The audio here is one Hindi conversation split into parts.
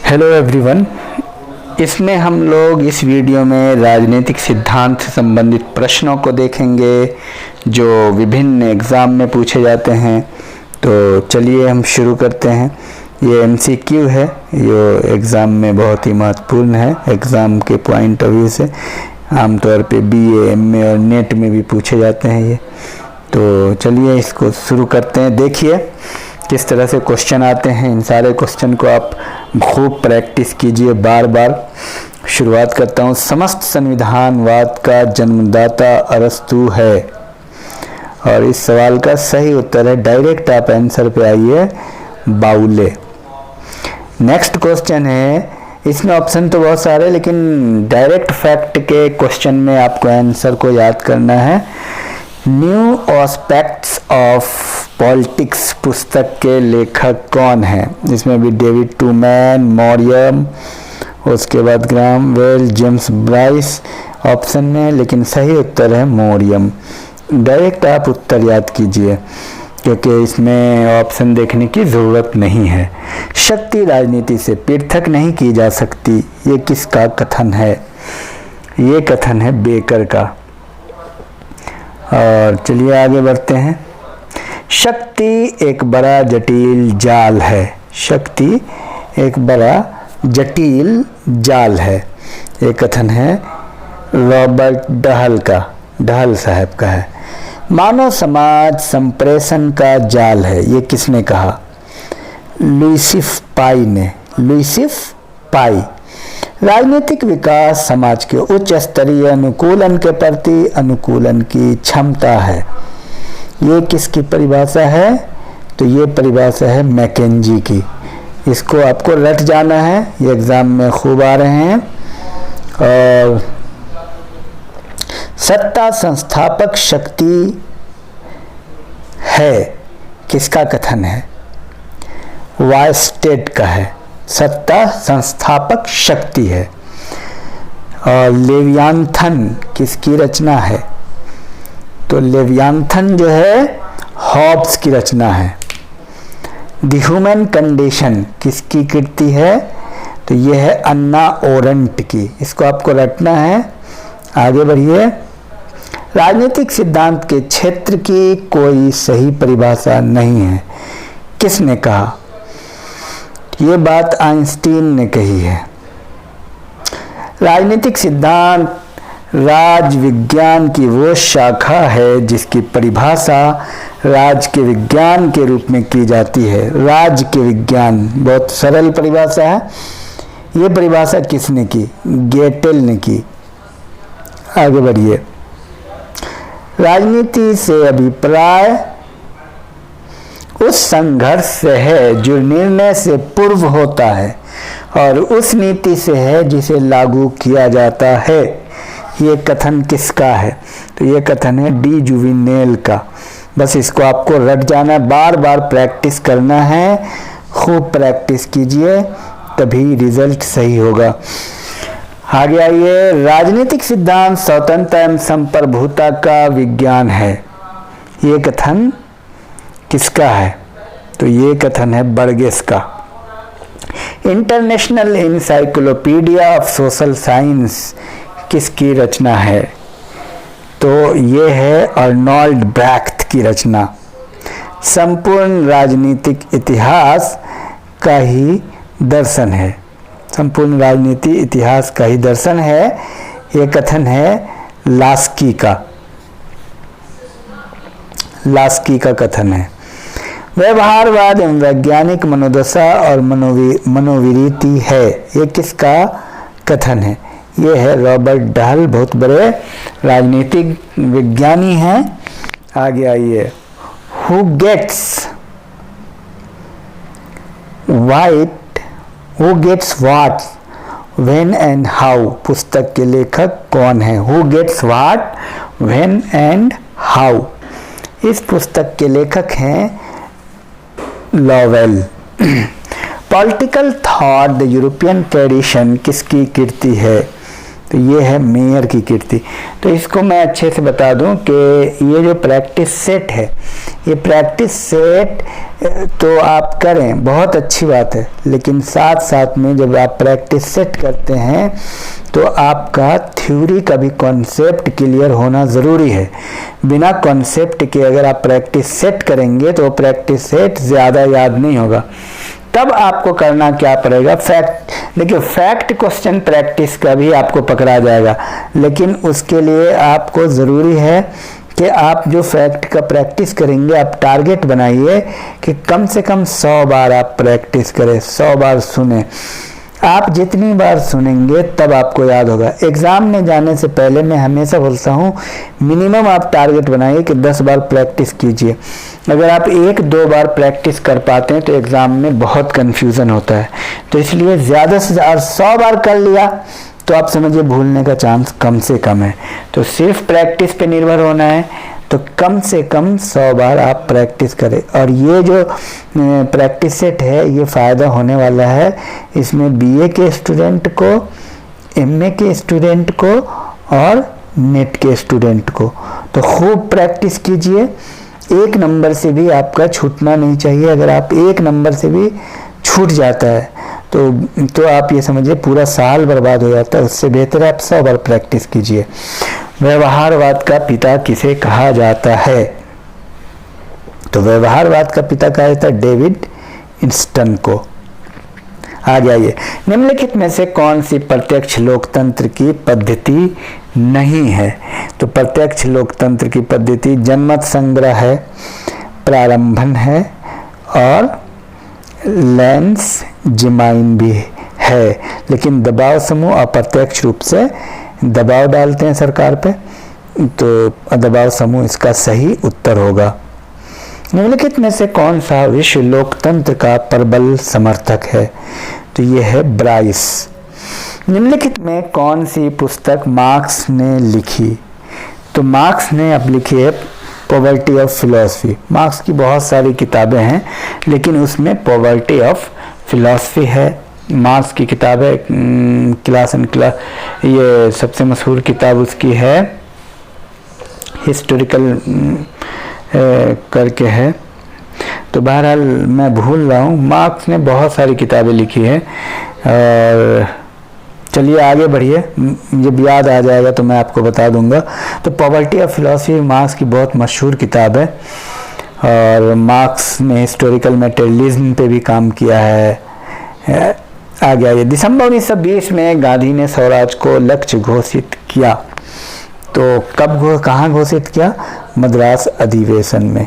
Hello everyone. इसमें हम लोग इस वीडियो में राजनीतिक सिद्धांत से संबंधित प्रश्नों को देखेंगे जो विभिन्न एग्ज़ाम में पूछे जाते हैं। तो चलिए हम शुरू करते हैं। ये एमसीक्यू है, ये एग्ज़ाम में बहुत ही महत्वपूर्ण है। एग्ज़ाम के पॉइंट ऑफ व्यू से आमतौर पे बीए, एमए और नेट में भी पूछे जाते हैं ये। तो चलिए इसको शुरू करते हैं। देखिए किस तरह से क्वेश्चन आते हैं। इन सारे क्वेश्चन को आप खूब प्रैक्टिस कीजिए बार बार। शुरुआत करता हूँ। समस्त संविधानवाद का जन्मदाता अरस्तू है, और इस सवाल का सही उत्तर है, डायरेक्ट आप आंसर पे आइए, बाउले। नेक्स्ट क्वेश्चन है, इसमें ऑप्शन तो बहुत सारे, लेकिन डायरेक्ट फैक्ट के क्वेश्चन में आपको आंसर को याद करना है। न्यू एस्पेक्ट्स ऑफ पॉलिटिक्स पुस्तक के लेखक कौन है? इसमें भी डेविड टूमैन, मॉरियम, उसके बाद Graham well, James Bryce option में, लेकिन सही उत्तर है मॉरियम। डायरेक्ट आप उत्तर याद कीजिए क्योंकि इसमें ऑप्शन देखने की ज़रूरत नहीं है। शक्ति राजनीति से पृथक नहीं की जा सकती, ये किसका कथन है? ये कथन है बेकर का। और चलिए आगे बढ़ते हैं। शक्ति एक बड़ा जटिल जाल है। शक्ति एक बड़ा जटिल जाल है, ये कथन है रॉबर्ट डहल का, डहल साहब का है। मानव समाज संप्रेषण का जाल है, ये किसने कहा? लुइसिफ पाई ने। लुइसिफ पाई। राजनीतिक विकास समाज के उच्च स्तरीय अनुकूलन के प्रति अनुकूलन की क्षमता है, ये किसकी परिभाषा है? तो ये परिभाषा है मैकेंजी की। इसको आपको रट जाना है, ये एग्जाम में खूब आ रहे हैं। और सत्ता संस्थापक शक्ति है, किसका कथन है? वायस्टेड का है। सत्ता संस्थापक शक्ति है। और लेवियांथन किसकी रचना है? तो लेवियांथन जो है हॉब्स की रचना है। द ह्यूमन कंडीशन किसकी कृति है? तो यह है अन्ना ओरेंट की। इसको आपको रटना है। आगे बढ़िए। राजनीतिक सिद्धांत के क्षेत्र की कोई सही परिभाषा नहीं है, किसने कहा? ये बात आइंस्टीन ने कही है। राजनीतिक सिद्धांत राज विज्ञान की वो शाखा है जिसकी परिभाषा राज के विज्ञान के रूप में की जाती है। राज के विज्ञान बहुत सरल परिभाषा है। ये परिभाषा किसने की? गेटेल ने की। आगे बढ़िए। राजनीति से अभिप्राय उस संघर्ष से है जो निर्णय से पूर्व होता है, और उस नीति से है जिसे लागू किया जाता है। ये कथन किसका है? तो ये कथन है डी जुविनेल का। बस इसको आपको रट जाना है, बार बार प्रैक्टिस करना है। खूब प्रैक्टिस कीजिए तभी रिजल्ट सही होगा। आगे आइए। राजनीतिक सिद्धांत स्वतंत्रता एवं संप्रभुता का विज्ञान है, ये कथन किसका है? तो ये कथन है बर्गेस का। International encyclopedia of social science किसकी रचना है? तो ये है अर्नोल्ड ब्रैख्त की रचना। संपूर्ण राजनीतिक इतिहास का ही दर्शन है। संपूर्ण राजनीति इतिहास का ही दर्शन है, ये कथन है लास्की का। लास्की का कथन है। व्यवहारवाद एवं वैज्ञानिक मनोदशा और मनोविरीति है, ये किसका कथन है? ये है रॉबर्ट डहल, बहुत बड़े राजनीतिक विज्ञानी हैं। आगे आइए। Who gets what when and how पुस्तक के लेखक कौन है? Who gets what when and how, इस पुस्तक के लेखक हैं Lowell. Political thought the European tradition किसकी कृति है? तो ये है मेयर की कृति। तो इसको मैं अच्छे से बता दूं कि ये जो प्रैक्टिस सेट है ये प्रैक्टिस सेट तो आप करें, बहुत अच्छी बात है, लेकिन साथ साथ में जब आप प्रैक्टिस सेट करते हैं तो आपका थ्योरी का भी कॉन्सेप्ट क्लियर होना ज़रूरी है। बिना कॉन्सेप्ट के अगर आप प्रैक्टिस सेट करेंगे तो प्रैक्टिस सेट ज़्यादा याद नहीं होगा। तब आपको करना क्या पड़ेगा, फैक्ट। देखिए, फैक्ट क्वेश्चन प्रैक्टिस का भी आपको पकड़ा जाएगा, लेकिन उसके लिए आपको ज़रूरी है कि आप जो फैक्ट का प्रैक्टिस करेंगे, आप टारगेट बनाइए कि कम से कम 100 बार आप प्रैक्टिस करें, 100 बार सुने। आप जितनी बार सुनेंगे तब आपको याद होगा। एग्ज़ाम में जाने से पहले मैं हमेशा बोलता हूँ, मिनिमम आप टारगेट बनाइए कि 10 बार प्रैक्टिस कीजिए। अगर आप 1-2 बार प्रैक्टिस कर पाते हैं तो एग्ज़ाम में बहुत कन्फ्यूज़न होता है। तो इसलिए ज़्यादा से ज़्यादा 100 बार कर लिया तो आप समझिए भूलने का चांस कम से कम है। तो सिर्फ प्रैक्टिस पे निर्भर होना है, तो कम से कम 100 बार आप प्रैक्टिस करें। और ये जो प्रैक्टिस सेट है ये फ़ायदा होने वाला है, इसमें बीए के स्टूडेंट को, एमए के स्टूडेंट को और नेट के स्टूडेंट को। तो खूब प्रैक्टिस कीजिए, 1 नंबर से भी आपका छूटना नहीं चाहिए। अगर आप 1 नंबर से भी छूट जाता है तो आप ये समझिए पूरा साल बर्बाद हो जाता है। उससे बेहतर है आप 100 बार प्रैक्टिस कीजिए। व्यवहारवाद का पिता किसे कहा जाता है? तो व्यवहारवाद का पिता कहा जाता है डेविड इन्स्टन को। आगे आइए, निम्नलिखित में से कौन सी प्रत्यक्ष लोकतंत्र की पद्धति नहीं है? तो प्रत्यक्ष लोकतंत्र की पद्धति जनमत संग्रह है, प्रारंभन है और लेंस जिमाइन भी है। लेकिन दबाव समूह अप्रत्यक्ष रूप से दबाव डालते हैं सरकार पे, तो दबाव समूह इसका सही उत्तर होगा। निम्नलिखित में से कौन सा विश्व लोकतंत्र का प्रबल समर्थक है? तो ये है ब्राइस। निम्नलिखित में कौन सी पुस्तक मार्क्स ने लिखी? तो मार्क्स ने अब लिखी है पॉवर्टी ऑफ फिलॉसफी। मार्क्स की बहुत सारी किताबें हैं, लेकिन उसमें पॉवर्टी ऑफ फिलॉसफी है। मार्क्स की किताब है क्लास एंड क्लास, ये सबसे मशहूर किताब उसकी है, हिस्टोरिकल करके है। तो बहरहाल मैं भूल रहा हूँ, मार्क्स ने बहुत सारी किताबें लिखी हैं। और चलिए आगे बढ़िए, जब याद आ जाएगा तो मैं आपको बता दूंगा। तो पॉवर्टी ऑफ फिलॉसफी मार्क्स की बहुत मशहूर किताब है, और मार्क्स ने हिस्टोरिकल मटेरियलिज्म पे भी काम किया है। आगे आइए, दिसंबर 1920 में गांधी ने स्वराज को लक्ष्य घोषित किया। तो कब कहाँ घोषित किया? मद्रास अधिवेशन में,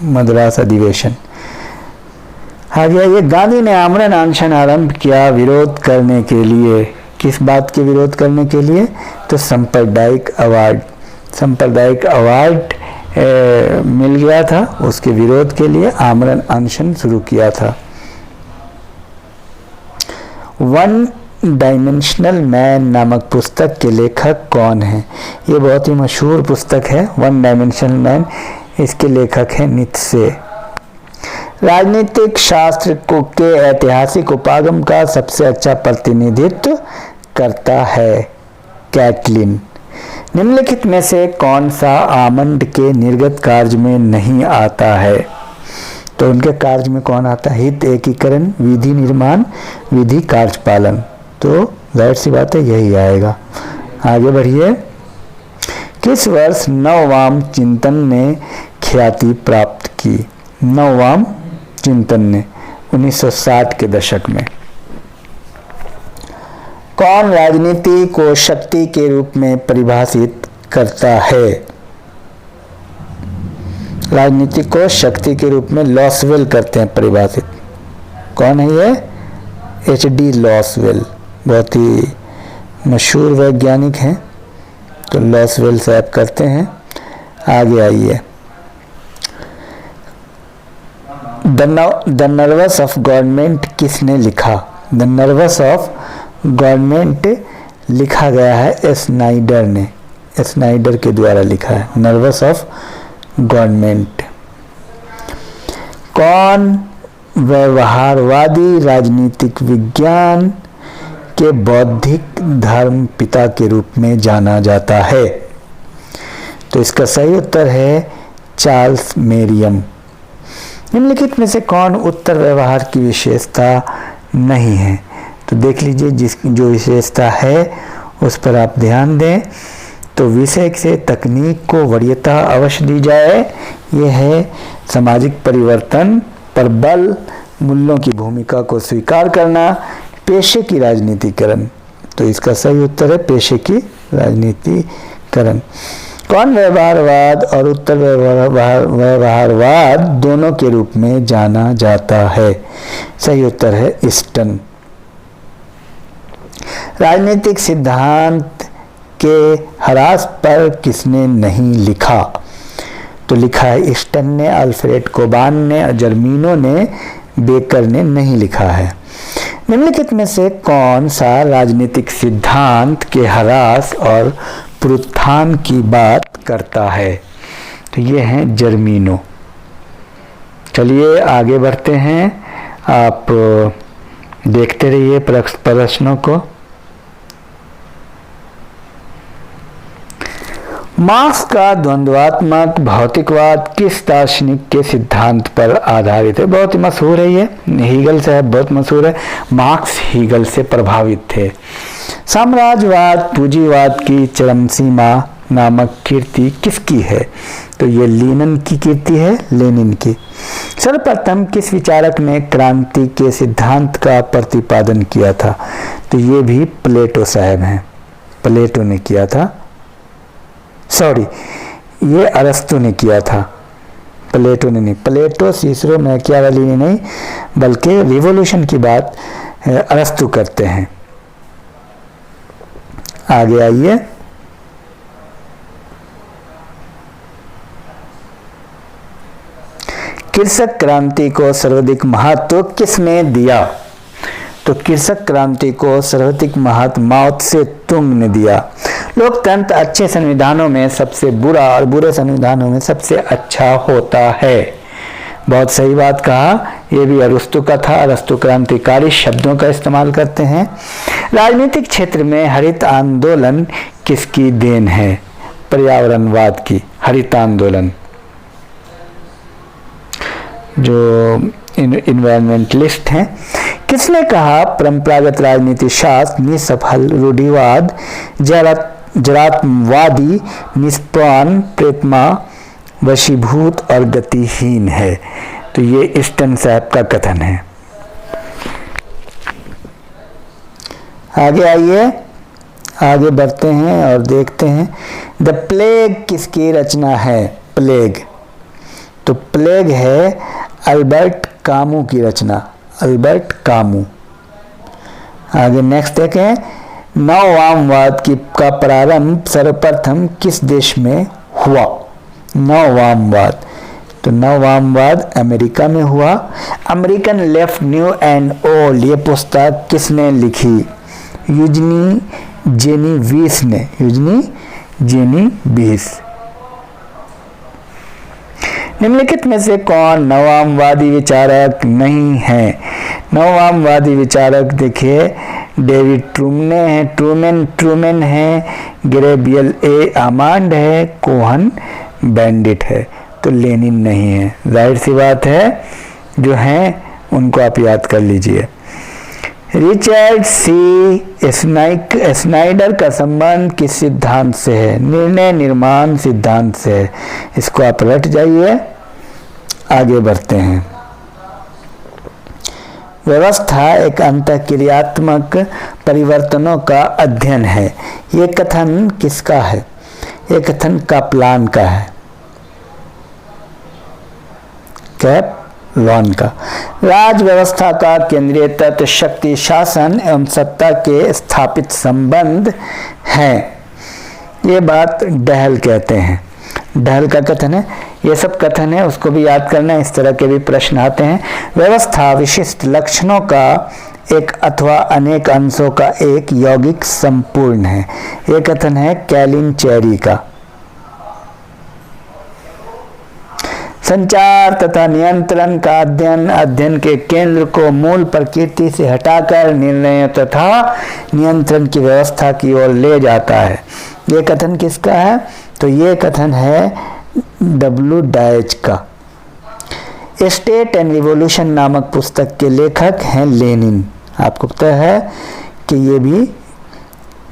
मद्रास अधिवेशन। आगे आइए, गांधी ने आमरण अनशन आरंभ किया विरोध करने के लिए। किस बात के विरोध करने के लिए? तो सांप्रदायिक अवार्ड, सांप्रदायिक अवार्ड मिल गया था, उसके विरोध के लिए आमरण अनशन शुरू किया था। वन डायमेंशनल मैन नामक पुस्तक के लेखक कौन है? ये बहुत ही मशहूर पुस्तक है, वन डायमेंशनल मैन। इसके लेखक हैं नीत्शे। राजनीतिक शास्त्र को के ऐतिहासिक उपागम का सबसे अच्छा प्रतिनिधित्व करता है कैटलिन। निम्नलिखित में से कौन सा आमंड के निर्गत कार्य में नहीं आता है? तो उनके कार्य में कौन आता है? हित एकीकरण, विधि निर्माण, विधि कार्यपालन। तो जाहिर सी बात है यही आएगा। आगे बढ़िए, किस वर्ष नववाम चिंतन ने ख्याति प्राप्त की? नववाम चिंतन ने 1960 के दशक में। कौन राजनीति को शक्ति के रूप में परिभाषित करता है? राजनीति को शक्ति के रूप में लॉसवेल करते हैं परिभाषित। कौन है ये? H.D. लॉसवेल, बहुत ही मशहूर वैज्ञानिक हैं। तो लॉसवेल साहब करते हैं। आगे आइए, द नर्वस ऑफ गवर्नमेंट किसने लिखा? द नर्वस ऑफ गवर्नमेंट लिखा गया है स्नाइडर ने, स्नाइडर के द्वारा लिखा है नर्वस ऑफ गवर्नमेंट। कौन व्यवहारवादी राजनीतिक विज्ञान के बौद्धिक धर्म पिता के रूप में जाना जाता है? तो इसका सही उत्तर है चार्ल्स मेरियम। निम्नलिखित में से कौन उत्तर व्यवहार की विशेषता नहीं है? तो देख लीजिए, जो विशेषता है उस पर आप ध्यान दें। तो विषय से तकनीक को वरीयता अवश्य दी जाए, यह है सामाजिक परिवर्तन पर बल, मूल्यों की भूमिका को स्वीकार करना, पेशे की राजनीतिकरण। तो इसका सही उत्तर है पेशे की राजनीतिकरण। कौन व्यवहारवाद और उत्तर व्यवहारवाद दोनों के रूप में जाना जाता है? सही उत्तर है ईस्टन। राजनीतिक सिद्धांत के ह्रास पर किसने नहीं लिखा? तो लिखा है ईस्टन ने, अल्फ्रेड कोबान ने, जर्मीनो ने, बेकर ने नहीं लिखा है। निम्नलिखित में से कौन सा राजनीतिक सिद्धांत के ह्रास और पुनरुत्थान की बात करता है? तो ये हैं जर्मीनो। चलिए आगे बढ़ते हैं, आप देखते रहिए प्रश्नों को। मार्क्स का द्वंद्वात्मक भौतिकवाद किस दार्शनिक के सिद्धांत पर आधारित है? बहुत ही मशहूर है, ये हीगल से है, बहुत मशहूर है। मार्क्स हीगल से प्रभावित थे। साम्राज्यवाद पूंजीवाद की चरम सीमा नामक कृति किसकी है? तो ये लेनिन की कृति है, लेनिन की। सर्वप्रथम किस विचारक ने क्रांति के सिद्धांत का प्रतिपादन किया था? तो ये भी प्लेटो साहब हैं, प्लेटो ने किया था। सॉरी, ये अरस्तु ने किया था, प्लेटो ने नहीं। प्लेटो, सीसरो, मैकियावेली ने नहीं, बल्कि रिवॉल्यूशन की बात अरस्तु करते हैं। आगे आइए। कृषक क्रांति को सर्वाधिक महत्व किसने दिया? तो कृषक क्रांति को सर्वाधिक महत्व माओ त्से तुंग ने दिया। लोकतंत्र अच्छे संविधानों में सबसे बुरा और बुरे संविधानों में सबसे अच्छा होता है। बहुत सही बात कहा, ये भी अरस्तु का था। अरस्तु क्रांतिकारी शब्दों का इस्तेमाल करते हैं। राजनीतिक क्षेत्र में हरित आंदोलन किसकी देन है? पर्यावरणवाद की। हरित आंदोलन जो इन्वायरमेंटलिस्ट हैं। किसने कहा परंपरागत राजनीति शास्त्र निसफल, रूढ़िवाद, जरात्मवादी, निष्पान, प्रेतमा, वशीभूत और गतिहीन है? तो ये ईस्टन साहब का कथन है। आगे आइए, आगे बढ़ते हैं और देखते हैं द प्लेग किसकी रचना है? प्लेग, तो प्लेग है अल्बर्ट कामू की रचना, अल्बर्ट कामू। आगे नेक्स्ट देखें, नववामवाद का प्रारंभ सर्वप्रथम किस देश में हुआ? नववामवाद, तो नववामवाद अमेरिका में हुआ। American left new and old, ये पुस्तक किसने लिखी? यूजनी जेनीविस ने, यूजनी जेनीविस। निम्नलिखित में से कौन नववामवादी विचारक नहीं है? नववामवादी विचारक देखिए, डेविड ट्रूमैन है, गैब्रियल ए आर्मांड है, कोहन बेंडिट है। तो लेनिन नहीं है। जाहिर सी बात है, जो हैं उनको आप याद कर लीजिए। रिचर्ड सी स्नाइडर का संबंध किस सिद्धांत से है? निर्णय निर्माण सिद्धांत से है। इसको आप रट जाइए। आगे बढ़ते हैं। व्यवस्था एक अंतःक्रियात्मक परिवर्तनों का अध्ययन है। ये कथन किसका है? ये कथन कापलान का है, कैपलान का। राज व्यवस्था का केंद्रीय तत्व शक्ति, शासन एवं सत्ता के स्थापित संबंध है। ये बात डहल कहते हैं, डहल का कथन है। ये सब कथन है, उसको भी याद करना है। इस तरह के भी प्रश्न आते हैं। व्यवस्था विशिष्ट लक्षणों का एक अथवा अनेक अंशों का एक यौगिक संपूर्ण है। ये कथन है कैलिन चेरी का। संचार तथा नियंत्रण का अध्ययन के केंद्र को मूल प्रकृति से हटाकर निर्णय तथा नियंत्रण की व्यवस्था की ओर ले जाता है। ये कथन किसका है? तो ये कथन है डब्ल्यू डायच का। स्टेट एंड रिवॉल्यूशन नामक पुस्तक के लेखक हैं लेनिन। आपको पता है कि ये भी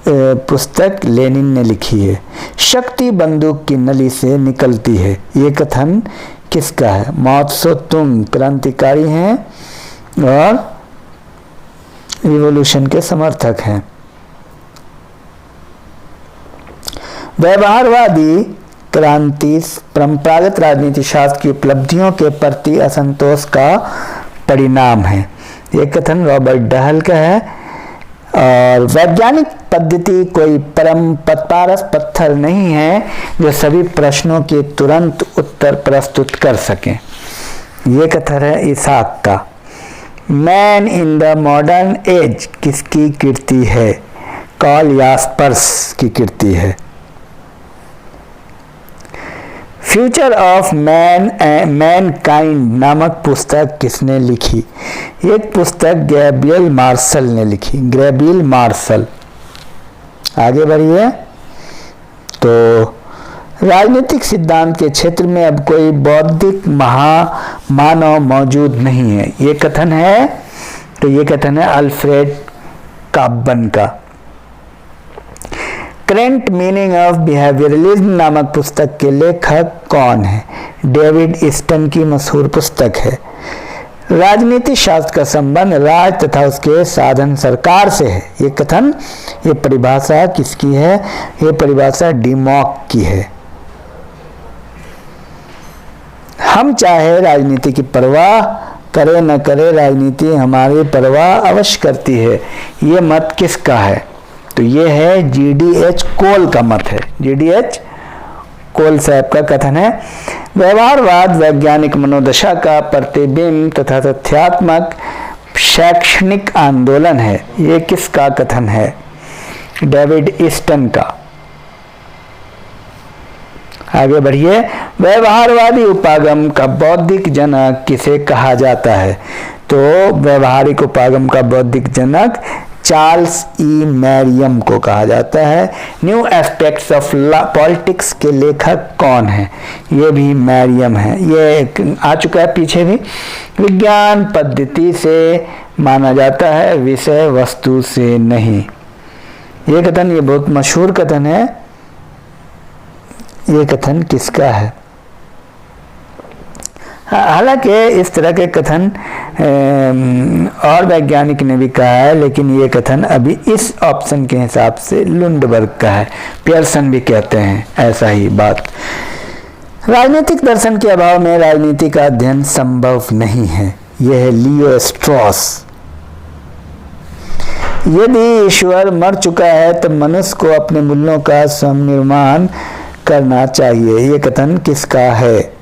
पुस्तक लेनिन ने लिखी है। शक्ति बंदूक की नली से निकलती है, ये कथन किसका है? माओ त्से तुंग क्रांतिकारी हैं और रिवॉल्यूशन के समर्थक हैं। व्यवहारवादी क्रांति परंपरागत राजनीति शास्त्र की उपलब्धियों के प्रति असंतोष का परिणाम है, ये कथन रॉबर्ट डहल का है। और वैज्ञानिक पद्धति कोई पारस पत्थर नहीं है जो सभी प्रश्नों के तुरंत उत्तर प्रस्तुत कर सके, ये कथन है इसाक का। Man in the modern age किसकी कृति है? कार्ल यास्पर्स की कृति है। फ्यूचर ऑफ मैनकाइंड नामक पुस्तक किसने लिखी? एक पुस्तक गैब्रियल मार्शल ने लिखी, गैब्रियल मार्शल। आगे बढ़िए। तो राजनीतिक सिद्धांत के क्षेत्र में अब कोई बौद्धिक महामानव मौजूद नहीं है, ये कथन है। तो ये कथन है अल्फ्रेड काब्बन का। करेंट मीनिंग ऑफ बिहेवियरलिज्म नामक पुस्तक के लेखक कौन है? डेविड ईस्टन की मशहूर पुस्तक है। राजनीति शास्त्र का संबंध राज तथा उसके साधन सरकार से है, ये कथन, ये परिभाषा किसकी है? ये परिभाषा डिमॉक की है। हम चाहे राजनीति की परवाह करे न करे, राजनीति हमारी परवाह अवश्य करती है, ये मत किसका है? तो ये है GDH कोल का मत है, GDH कोल साहब का कथन है। व्यवहारवाद वैज्ञानिक मनोदशा का प्रतिबिंब तथा तथ्यात्मक शैक्षणिक आंदोलन है, ये किसका कथन है? डेविड ईस्टन का। आगे बढ़िए। व्यवहारवादी उपागम का बौद्धिक जनक किसे कहा जाता है? तो व्यवहारिक उपागम का बौद्धिक जनक चार्ल्स ई मैरियम को कहा जाता है। न्यू एस्पेक्ट्स ऑफ पॉलिटिक्स के लेखक कौन है? ये भी मैरियम है, ये आ चुका है पीछे भी। विज्ञान पद्धति से माना जाता है, विषय वस्तु से नहीं, ये कथन, ये बहुत मशहूर कथन है। ये कथन किसका है? हालांकि इस तरह के कथन और वैज्ञानिक ने भी कहा है, लेकिन ये कथन अभी इस ऑप्शन के हिसाब से लुंडबर्ग का है। पियर्सन भी कहते हैं ऐसा ही बात। राजनीतिक दर्शन के अभाव में राजनीति का अध्ययन संभव नहीं है, यह है लियो स्ट्रॉस। यदि ईश्वर मर चुका है तो मनुष्य को अपने मूल्यों का स्वनिर्माण करना चाहिए, ये कथन किसका है?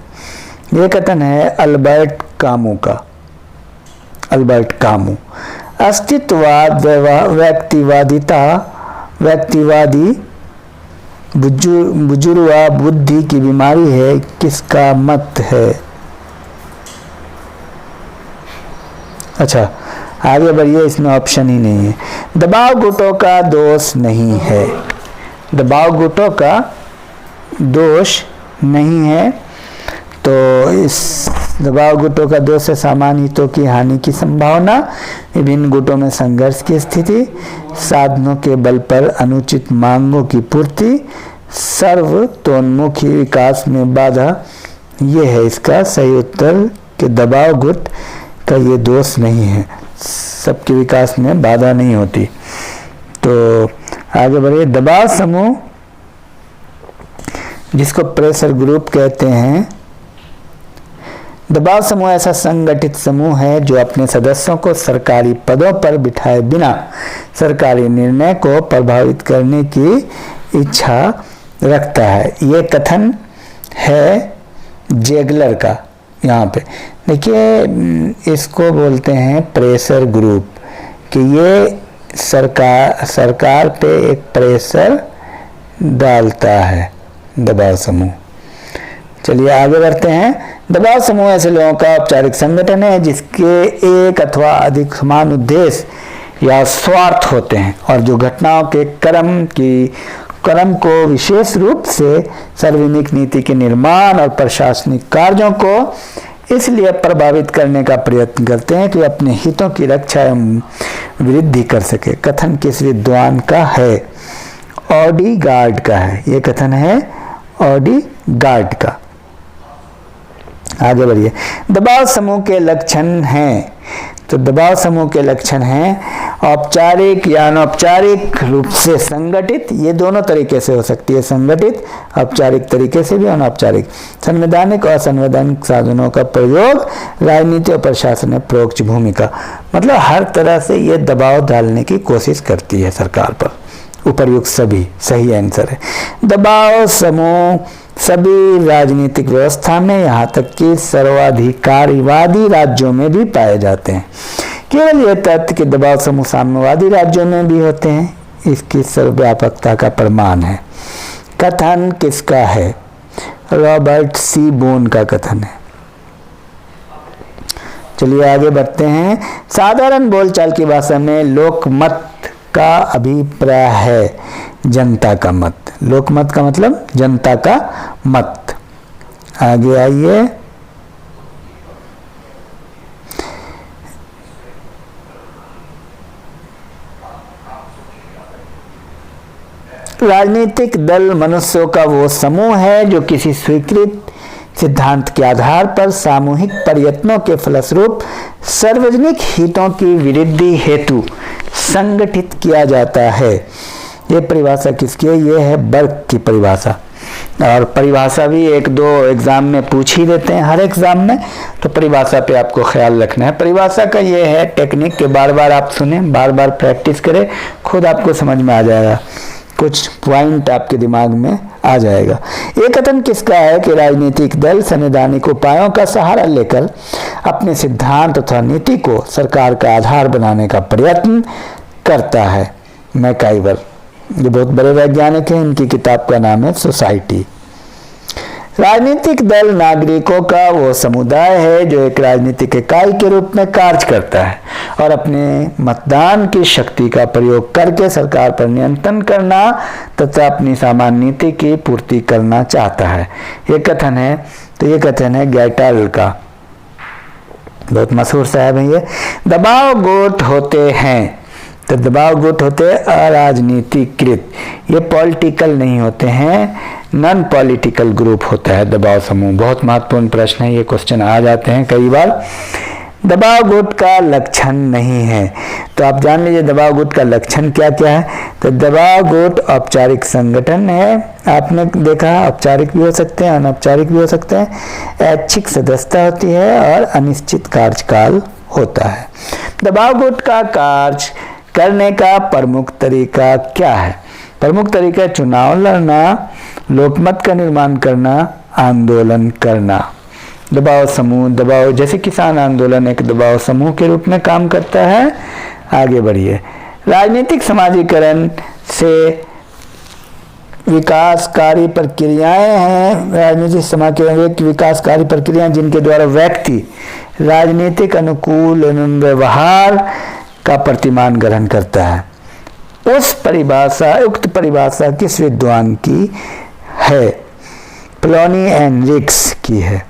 ये कथन है अल्बर्ट कामू का, अल्बर्ट कामू। अस्तित्ववाद व्यक्तिवादिता, व्यक्तिवादी बुजुर्वा बुद्धि की बीमारी है, किसका मत है? अच्छा आगे बढ़िए, इसमें ऑप्शन ही नहीं है। दबाव गुटों का दोष नहीं है, दबाव गुटों का दोष नहीं है। तो इस दबाव गुटों का दोष है सामान्य हितों की हानि की संभावना, विभिन्न गुटों में संघर्ष की स्थिति, साधनों के बल पर अनुचित मांगों की पूर्ति, सर्वतोन्मुखी विकास में बाधा। ये है इसका सही उत्तर कि दबाव गुट का ये दोष नहीं है, सबके विकास में बाधा नहीं होती। तो आगे बढ़िए। दबाव समूह जिसको प्रेशर ग्रुप कहते हैं, दबाव समूह ऐसा संगठित समूह है जो अपने सदस्यों को सरकारी पदों पर बिठाए बिना सरकारी निर्णय को प्रभावित करने की इच्छा रखता है, ये कथन है जेगलर का। यहाँ पे देखिए, इसको बोलते हैं प्रेशर ग्रुप, कि ये सरकार पे एक प्रेशर डालता है दबाव समूह। चलिए आगे बढ़ते हैं। दबाव समूह ऐसे लोगों का औपचारिक संगठन है जिसके एक अथवा अधिक समान उद्देश्य या स्वार्थ होते हैं और जो घटनाओं के क्रम की उपक्रम को विशेष रूप से सार्वजनिक नीति के निर्माण और प्रशासनिक कार्यों को इसलिए प्रभावित करने का प्रयत्न करते हैं कि अपने हितों की रक्षा एवं वृद्धि कर सके। कथन किस विद्वान का है? ऑडीगार्ड का है। ये कथन है ऑडीगार्ड का। आगे बढ़िए। दबाव समूह के लक्षण हैं। तो दबाव समूह के लक्षण हैं औपचारिक या अनौपचारिक रूप से संगठित, ये दोनों तरीके से हो सकती है, संगठित औपचारिक तरीके से भी, अनौपचारिक। संवैधानिक और असंवैधानिक साधनों का प्रयोग, राजनीति और प्रशासन में परोक्ष भूमिका, मतलब हर तरह से ये दबाव डालने की कोशिश करती है सरकार पर। उपर्युक्त सभी सही आंसर है। दबाव समूह सभी राजनीतिक व्यवस्था में, यहाँ तक कि सर्वाधिकारवादी राज्यों में भी पाए जाते हैं। केवल यह तथ्य कि दबाव समूह साम्यवादी राज्यों में भी होते हैं इसकी सर्वव्यापकता का प्रमाण है। कथन किसका है? रॉबर्ट सी बोन का कथन है। चलिए आगे बढ़ते हैं। साधारण बोलचाल की भाषा में लोकमत का अभिप्राय है जनता का मत। लोकमत का मतलब जनता का मत। आगे आइए। राजनीतिक दल मनुष्यों का वो समूह है जो किसी स्वीकृत सिद्धांत के आधार पर सामूहिक प्रयत्नों के फलस्वरूप सार्वजनिक हितों की वृद्धि हेतु संगठित किया जाता है। ये परिभाषा किसकी है? ये है बर्क की परिभाषा। और परिभाषा भी एक दो एग्जाम में पूछ ही देते हैं, हर एग्जाम में, तो परिभाषा पे आपको ख्याल रखना है। परिभाषा का ये है टेक्निक के बार बार आप सुने, बार बार प्रैक्टिस करें, खुद आपको समझ में आ जाएगा, कुछ पॉइंट आपके दिमाग में आ जाएगा। ये कथन किसका है कि राजनीतिक दल संवैधानिक उपायों का सहारा लेकर अपने सिद्धांत तथा नीति को सरकार का आधार बनाने का प्रयत्न करता है। मैकाइवर, ये बहुत बड़े वैज्ञानिक हैं, इनकी किताब का नाम है सोसाइटी। राजनीतिक दल नागरिकों का वो समुदाय है जो एक राजनीतिक इकाई के रूप में कार्य करता है और अपने मतदान की शक्ति का प्रयोग करके सरकार पर नियंत्रण करना तथा अपनी सामान्य नीति की पूर्ति करना चाहता है। ये कथन है, तो ये कथन है गैटल का, बहुत मशहूर साहब है ये। दबाव गुट होते हैं, तो दबाव गुट होते हैं अराजनीतिकृत, ये पॉलिटिकल नहीं होते हैं, नॉन पॉलिटिकल ग्रुप होता है दबाव समूह। बहुत महत्वपूर्ण प्रश्न है, ये क्वेश्चन आ जाते हैं कई बार। दबाव गुट का लक्षण नहीं है, तो आप जान लीजिए दबाव गुट का लक्षण क्या क्या है। तो दबाव गुट औपचारिक संगठन है, आपने देखा औपचारिक भी हो सकते हैं, अनौपचारिक भी हो सकते हैं। ऐच्छिक सदस्यता होती है और अनिश्चित कार्यकाल होता है। दबाव गुट का कार्य करने का प्रमुख तरीका क्या है? प्रमुख तरीका चुनाव लड़ना, लोकमत का निर्माण करना, आंदोलन करना। दबाव समूह, दबाव जैसे किसान आंदोलन एक दबाव समूह के रूप में काम करता है। आगे बढ़िए। राजनीतिक समाजीकरण से विकासकारी प्रक्रियाएं हैं। राजनीतिक समाजीकरण एक विकासकारी प्रक्रियाएं जिनके द्वारा व्यक्ति राजनीतिक अनुकूल एवं व्यवहार का प्रतिमान ग्रहण करता है। उक्त परिभाषा किस विद्वान की है? प्लोनी एंड रिक्स की है।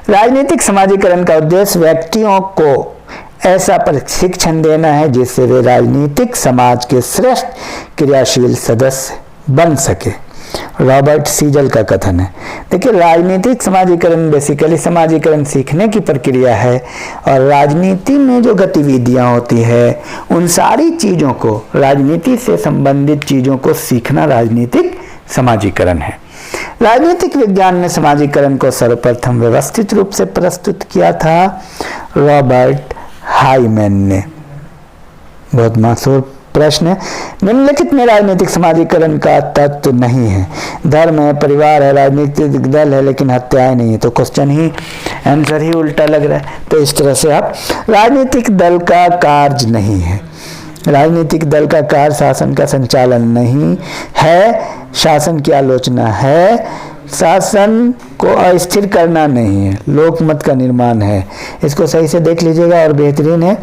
राजनीतिक समाजीकरण का उद्देश्य व्यक्तियों को ऐसा प्रशिक्षण देना है जिससे वे राजनीतिक समाज के श्रेष्ठ क्रियाशील सदस्य बन सके। रॉबर्ट सीजल का कथन है। देखिए, राजनीतिक समाजीकरण बेसिकली समाजीकरण सीखने की प्रक्रिया है और राजनीति में जो गतिविधियां होती है उन सारी चीज़ों को, राजनीति से संबंधित चीज़ों को सीखना राजनीतिक समाजीकरण है। राजनीतिक विज्ञान में समाजीकरण को सर्वप्रथम व्यवस्थित रूप से प्रस्तुत किया था रॉबर्ट हाइमैन ने। बहुत मशहूर प्रश्न है। निम्नलिखित में राजनीतिक समाजीकरण का तत्व नहीं है। धर्म है, परिवार है, राजनीतिक दल है, लेकिन हत्याएं नहीं है, तो क्वेश्चन ही आंसर ही उल्टा लग रहा है। तो इस तरह से आप राजनीतिक दल का कार्य नहीं है। राजनीतिक दल का कार्य शासन का संचालन नहीं है, शासन की आलोचना है, शासन को अस्थिर करना नहीं है, लोकमत का निर्माण है। इसको सही से देख लीजिएगा और बेहतरीन है,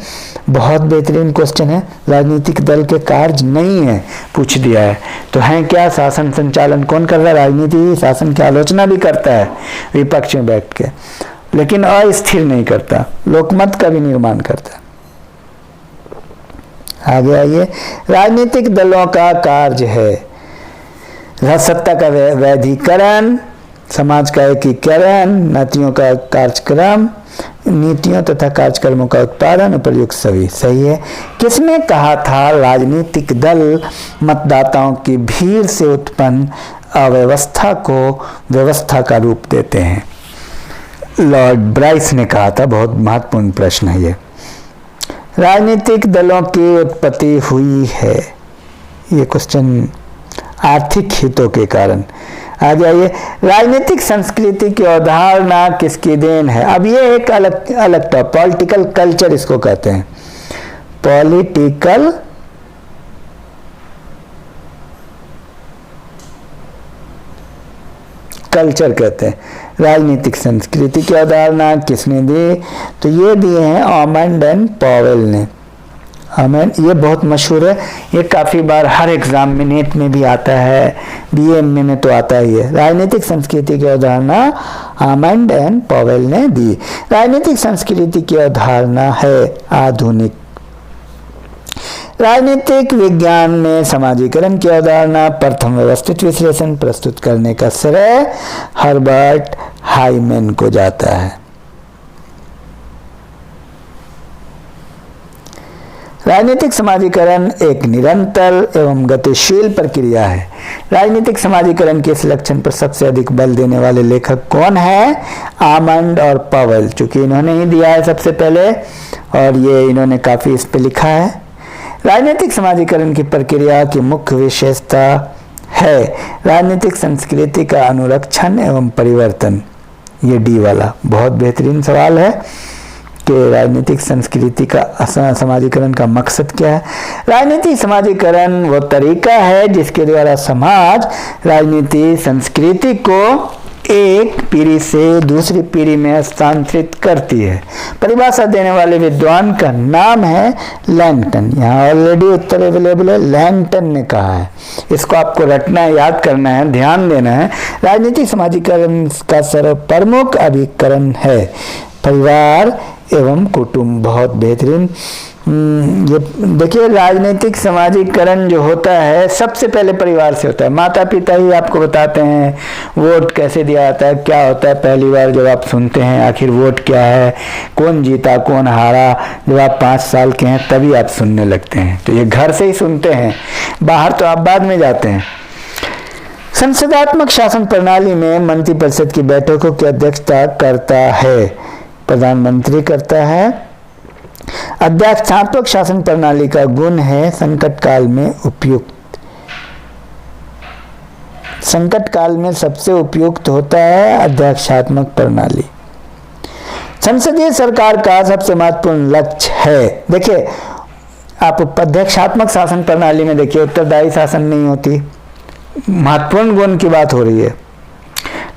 बहुत बेहतरीन क्वेश्चन है। राजनीतिक दल के कार्य नहीं है पूछ दिया है, तो है क्या? शासन संचालन कौन कर रहा है? राजनीति शासन की आलोचना भी करता है विपक्ष में बैठ के, लेकिन अस्थिर नहीं करता, लोकमत का भी निर्माण करता। आगे आइए, राजनीतिक दलों का कार्य है सत्ता का वैधीकरण, समाज का एकीकरण, नीतियों का कार्यक्रम, नीतियों तथा कार्यक्रमों का उत्पादन, उपयुक्त सभी। सही है। किसने कहा था राजनीतिक दल मतदाताओं की भीड़ से उत्पन्न अव्यवस्था को व्यवस्था का रूप देते हैं? लॉर्ड ब्राइस ने कहा था। बहुत महत्वपूर्ण प्रश्न है ये। राजनीतिक दलों की उत्पत्ति हुई है, ये क्वेश्चन आर्थिक हितों के कारण। आगे आइए, राजनीतिक संस्कृति की अवधारणा किसकी देन है? अब ये एक अलग टॉप, पॉलिटिकल कल्चर इसको कहते हैं, पॉलिटिकल कल्चर कहते हैं। राजनीतिक संस्कृति की अवधारणा किसने दी? तो ये दिए हैं ऑमंड एंड पॉवेल ने। ये बहुत मशहूर है, ये काफ़ी बार हर एग्जाम में, नेट में भी आता है, बीएमए में तो आता ही है। राजनीतिक संस्कृति की अवधारणा ऑमंड एंड पॉवेल ने दी। राजनीतिक संस्कृति की अवधारणा है आधुनिक। राजनीतिक विज्ञान में समाजीकरण की अवधारणा प्रथम व्यवस्थित विश्लेषण प्रस्तुत करने का श्रेय हर्बर्ट हाइमेन को जाता है। राजनीतिक समाजीकरण एक निरंतर एवं गतिशील प्रक्रिया है। राजनीतिक समाजीकरण के इस लक्षण पर सबसे अधिक बल देने वाले लेखक कौन है? ऑमंड और पॉवेल, चूंकि इन्होंने ही दिया है सबसे पहले और ये इन्होंने काफी इस पे लिखा है। राजनीतिक समाजीकरण की प्रक्रिया की मुख्य विशेषता है राजनीतिक संस्कृति का अनुरक्षण एवं परिवर्तन। ये डी वाला बहुत बेहतरीन सवाल है कि राजनीतिक संस्कृति का समाजीकरण का मकसद क्या है। राजनीतिक समाजीकरण वो तरीका है जिसके द्वारा समाज राजनीति संस्कृति को एक पीढ़ी से दूसरी पीढ़ी में हस्तांतरित करती है। परिभाषा देने वाले विद्वान का नाम है लैंगटन। यहाँ ऑलरेडी उत्तर अवेलेबल है, लैंगटन ने कहा है। इसको आपको रटना है, याद करना है, ध्यान देना है। राजनीतिक समाजीकरण का सर्व प्रमुख अभिकरण है परिवार एवं कुटुंब। बहुत बेहतरीन। ये देखिए, राजनीतिक समाजीकरण जो होता है सबसे पहले परिवार से होता है। माता पिता ही आपको बताते हैं वोट कैसे दिया जाता है, क्या होता है। पहली बार जब आप सुनते हैं आखिर वोट क्या है, कौन जीता कौन हारा, जब आप 5 साल के हैं तभी आप सुनने लगते हैं। तो ये घर से ही सुनते हैं, बाहर तो आप बाद में जाते हैं। संसदात्मक शासन प्रणाली में मंत्रिपरिषद की बैठकों की अध्यक्षता करता है प्रधानमंत्री करता है। अध्यक्षात्मक शासन प्रणाली का गुण है संकट काल में उपयुक्त। संकट काल में सबसे उपयुक्त होता है अध्यक्षात्मक प्रणाली। संसदीय सरकार का सबसे महत्वपूर्ण लक्ष्य है, देखिए आप अध्यक्षात्मक शासन प्रणाली में देखिए उत्तरदायी शासन नहीं होती। महत्वपूर्ण गुण की बात हो रही है,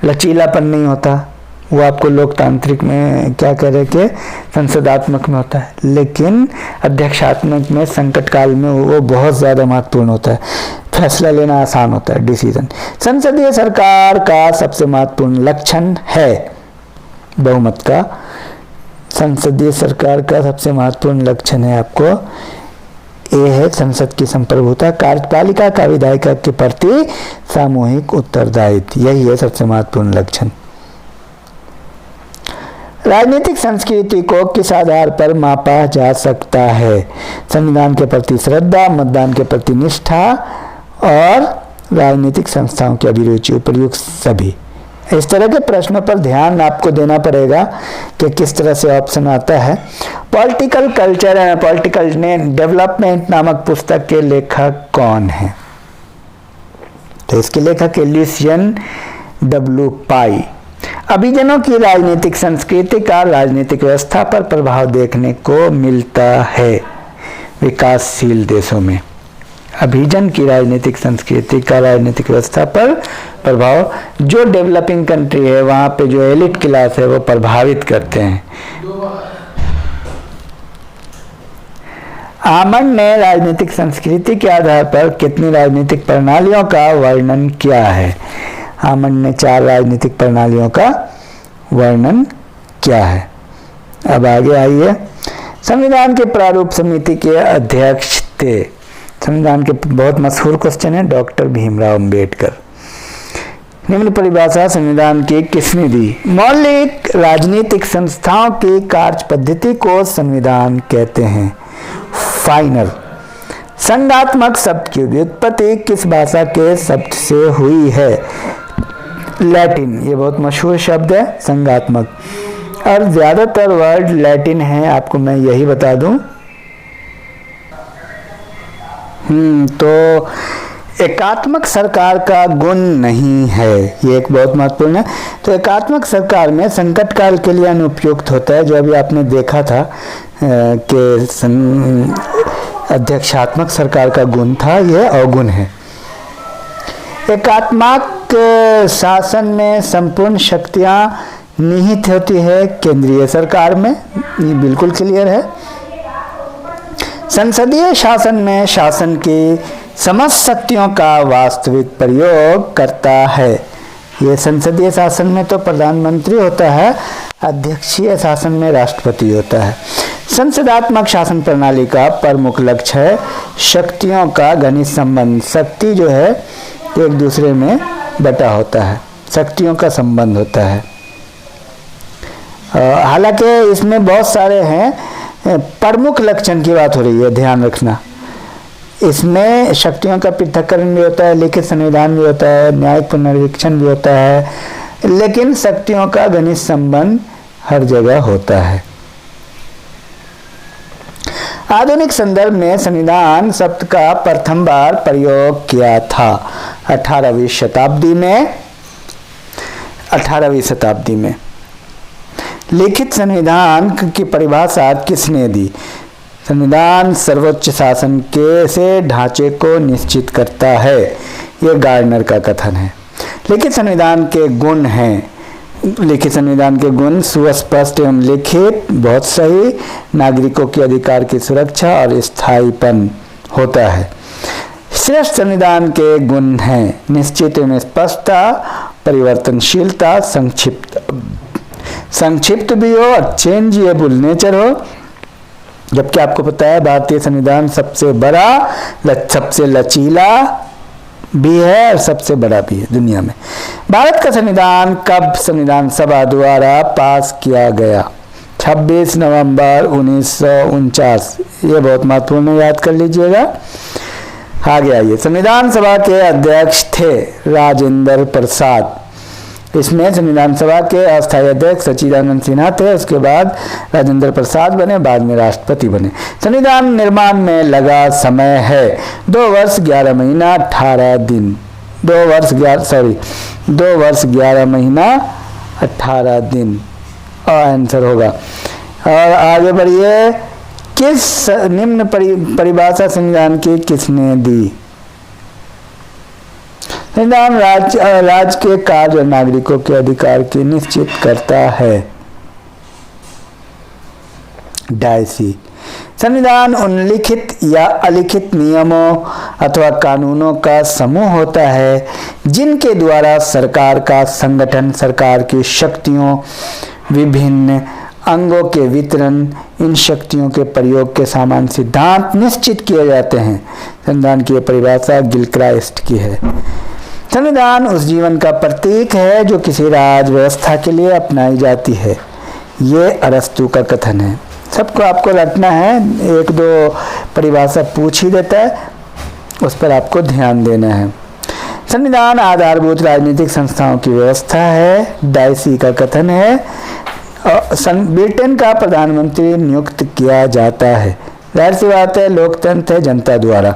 लचीलापन नहीं होता, वो आपको लोकतांत्रिक में क्या कह रहे कि संसदात्मक में होता है, लेकिन अध्यक्षात्मक में संकट काल में वो बहुत ज़्यादा महत्वपूर्ण होता है, फैसला लेना आसान होता है, डिसीजन। संसदीय सरकार का सबसे महत्वपूर्ण लक्षण है बहुमत का। संसदीय सरकार का सबसे महत्वपूर्ण लक्षण है आपको ये है संसद की संप्रभुता, कार्यपालिका का विधायिका के प्रति सामूहिक उत्तरदायित्व, यही है सबसे महत्वपूर्ण लक्षण। राजनीतिक संस्कृति को किस आधार पर मापा जा सकता है? संविधान के प्रति श्रद्धा, मतदान के प्रति निष्ठा और राजनीतिक संस्थाओं की अभिरुचि, उपयुक्त सभी। इस तरह के प्रश्नों पर ध्यान आपको देना पड़ेगा कि किस तरह से ऑप्शन आता है। Political culture and political development नामक पुस्तक के लेखक कौन है? तो इसके लेखक है ल्यूसियन डब्ल्यू पाई। अभिजनों की राजनीतिक संस्कृति का राजनीतिक व्यवस्था पर प्रभाव देखने को मिलता है विकासशील देशों में। अभिजन की राजनीतिक संस्कृति का राजनीतिक व्यवस्था पर प्रभाव जो डेवलपिंग कंट्री है वहाँ पे जो एलिट क्लास है वो प्रभावित करते हैं। आमंड ने राजनीतिक संस्कृति के आधार पर कितनी राजनीतिक प्रणालियों का वर्णन किया है? आमंड ने 4 राजनीतिक प्रणालियों का वर्णन किया है। अब आगे आइए। संविधान के प्रारूप समिति के अध्यक्ष थे, संविधान के बहुत मशहूर क्वेश्चन है, डॉक्टर भीमराव अंबेडकर। निम्न परिभाषा संविधान की किसने दी? मौलिक राजनीतिक संस्थाओं की कार्य पद्धति को संविधान कहते हैं। फाइनल। संघात्मक शब्द की व्युत्पत्ति किस भाषा के शब्द से हुई है? लैटिन। ये बहुत मशहूर शब्द है संघात्मक, और ज्यादातर वर्ड लैटिन है, आपको मैं यही बता दूं। तो एकात्मक सरकार का गुण नहीं है, ये एक बहुत महत्वपूर्ण है। तो एकात्मक सरकार में संकट काल के लिए अनुपयुक्त होता है, जो अभी आपने देखा था कि अध्यक्षात्मक सरकार का गुण था, यह अवगुण है। एकात्मक शासन में संपूर्ण शक्तियां निहित होती है केंद्रीय सरकार में, ये बिल्कुल क्लियर है। संसदीय शासन में शासन की समस्त शक्तियों का वास्तविक प्रयोग करता है। ये संसदीय शासन में तो प्रधानमंत्री होता है, अध्यक्षीय शासन में राष्ट्रपति होता है। संसदात्मक शासन प्रणाली का प्रमुख लक्ष्य है शक्तियों का घनिष्ठ संबंध। शक्ति जो है एक दूसरे में बटा होता है, शक्तियों का संबंध होता है। हालांकि इसमें बहुत सारे हैं, प्रमुख लक्षण की बात हो रही है, ध्यान रखना। इसमें शक्तियों का पृथक्करण भी होता है, लिखित संविधान भी होता है, न्यायिक पुनरीक्षण भी होता है, लेकिन शक्तियों का घनिष्ठ संबंध हर जगह होता है। आधुनिक संदर्भ में संविधान शब्द का प्रथम बार प्रयोग किया था 18वीं शताब्दी में। लिखित संविधान की परिभाषा किसने दी? संविधान सर्वोच्च शासन के से ढांचे को निश्चित करता है, ये गार्डनर का कथन है। लिखित संविधान के गुण हैं, लिखित संविधान के गुण सुस्पष्ट एवं लिखित, बहुत सही, नागरिकों के अधिकार की सुरक्षा और स्थायीपन होता है। श्रेष्ठ संविधान के गुण हैं निश्चित एवं स्पष्टता, परिवर्तनशीलता, संक्षिप्त भी हो और चेंजेबल नेचर हो। जबकि आपको पता है भारतीय संविधान सबसे बड़ा, सबसे लचीला भी है और सबसे बड़ा भी है दुनिया में। भारत का संविधान कब संविधान सभा द्वारा पास किया गया? 26 नवंबर 1949। ये बहुत महत्वपूर्ण है, याद कर लीजिएगा। आगे आइए। संविधान सभा के अध्यक्ष थे राजेंद्र प्रसाद। इसमें संविधान सभा के अस्थायी अध्यक्ष सच्चिदानंद सिन्हा थे, उसके बाद राजेंद्र प्रसाद बने, बाद में राष्ट्रपति बने। संविधान निर्माण में लगा समय है 2 वर्ष 11 महीना 18 दिन। 2 वर्ष 11 महीना 18 दिन और आंसर होगा। और आगे बढ़िए। किस निम्न परिभाषा संविधान की किसने दी? संविधान राज्य के कार्य और नागरिकों के अधिकार की निश्चित करता है। डायसी। संविधान उन लिखित या अलिखित नियमों अथवा कानूनों का समूह होता है जिनके द्वारा सरकार का संगठन, सरकार की शक्तियों, विभिन्न अंगों के वितरण, इन शक्तियों के प्रयोग के समान सिद्धांत निश्चित किए जाते हैं। संविधान की परिभाषा गिलक्राइस्ट की है। संविधान उस जीवन का प्रतीक है जो किसी राज व्यवस्था के लिए अपनाई जाती है, ये अरस्तु का कथन है। सबको आपको रटना है, 1-2 परिभाषा पूछ ही देता है, उस पर आपको ध्यान देना है। संविधान आधारभूत राजनीतिक संस्थाओं की व्यवस्था है, डायसी का कथन है। ब्रिटेन का प्रधानमंत्री नियुक्त किया जाता है, जाहिर सी बात है, लोकतंत्र है, जनता द्वारा।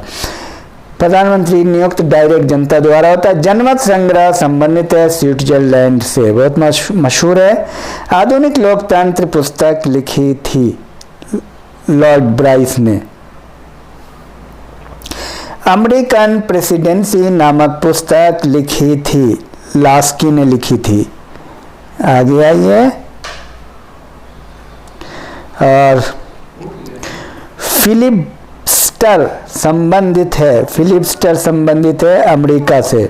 प्रधानमंत्री नियुक्त डायरेक्ट जनता द्वारा होता है। जनमत संग्रह संबंधित है स्विट्जरलैंड से, बहुत मशहूर है। आधुनिक लोकतंत्र पुस्तक लिखी थी लॉर्ड ब्राइस ने। अमेरिकन प्रेसिडेंसी नामक पुस्तक लिखी थी लास्की ने लिखी थी। आगे आइए, और फिलिप्स्टर संबंधित है अमेरिका से।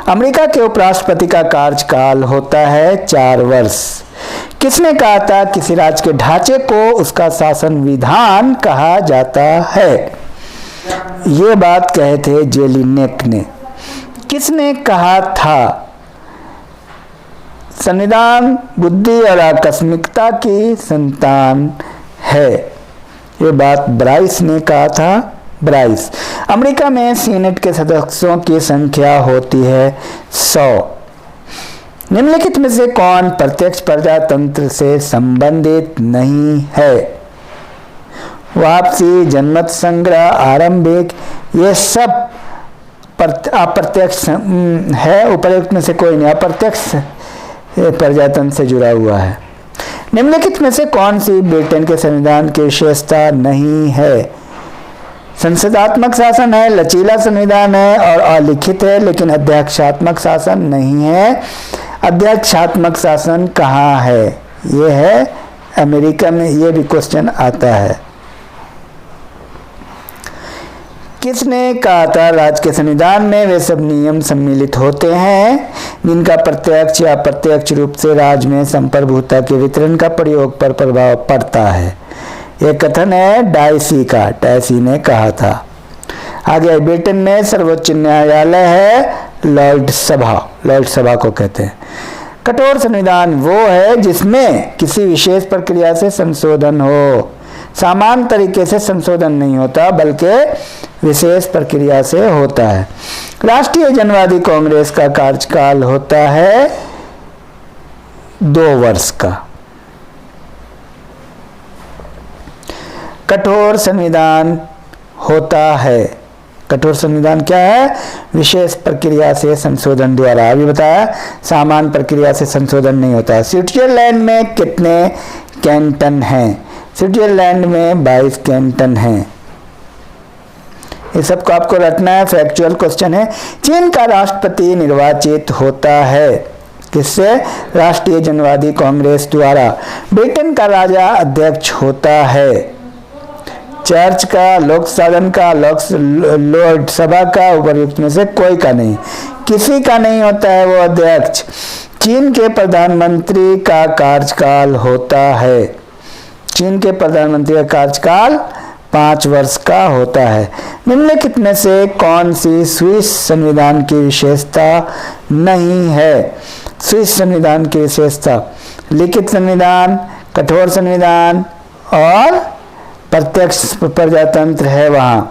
अमेरिका के उपराष्ट्रपति का कार्यकाल होता है 4 वर्ष। किसने कहा था किसी राज्य के ढांचे को उसका शासन विधान कहा जाता है? ये बात कहे थे जेलिनेक ने। किसने कहा था संविधान बुद्धि और आकस्मिकता की संतान है? ये बात ब्राइस ने कहा था। ब्राइस। अमेरिका में सीनेट के सदस्यों की संख्या होती है 100। निम्नलिखित में से कौन प्रत्यक्ष प्रजातंत्र से संबंधित नहीं है? वापसी, जनमत संग्रह, आरंभिक, ये सब अप्रत्यक्ष है। उपर्युक्त में से कोई नहीं अप्रत्यक्ष प्रजातंत्र से जुड़ा हुआ है। निम्नलिखित में से कौन सी ब्रिटेन के संविधान की विशेषता नहीं है? संसदात्मक शासन है, लचीला संविधान है और अलिखित है, लेकिन अध्यक्षात्मक शासन नहीं है। अध्यक्षात्मक शासन कहाँ है? ये है अमेरिका में। ये भी क्वेश्चन आता है। किसने कहा था राज्य के संविधान में वे सब नियम सम्मिलित होते हैं जिनका प्रत्यक्ष या अप्रत्यक्ष रूप से राज्य में संप्रभुता के वितरण का प्रयोग पर प्रभाव पड़ता है? यह कथन है डायसी का। डायसी ने कहा था। आगे ब्रिटेन में सर्वोच्च न्यायालय है लॉर्ड सभा को कहते हैं। कठोर संविधान वो है जिसमें किसी विशेष प्रक्रिया से संशोधन हो। सामान्य तरीके से संशोधन नहीं होता बल्कि विशेष प्रक्रिया से होता है। राष्ट्रीय जनवादी कांग्रेस का कार्यकाल होता है 2 वर्ष का। कठोर संविधान होता है। कठोर संविधान क्या है? विशेष प्रक्रिया से संशोधन द्वारा। अभी बताया सामान्य प्रक्रिया से संशोधन नहीं होता। स्विट्जरलैंड में कितने कैंटन हैं? स्विट्जरलैंड में 22 कैंटन हैं। ये सबको आपको रटना है, फैक्चुअल क्वेश्चन है। चीन का राष्ट्रपति निर्वाचित होता है किससे? राष्ट्रीय जनवादी कांग्रेस द्वारा। ब्रिटेन का राजा अध्यक्ष होता है। चर्च का, लोक सदन का, लॉर्ड सभा का, उपर्युक्त में से कोई का नहीं, किसी का नहीं होता है वो अध्यक्ष। चीन के प्रधानमंत्री का कार्यकाल होता है। चीन के प्रधानमंत्री का कार्यकाल 5 वर्ष का होता है। निम्नलिखित में से कौन सी स्विस संविधान की विशेषता नहीं है? स्विस संविधान की विशेषता लिखित संविधान, कठोर संविधान और प्रत्यक्ष प्रजातंत्र है वहां।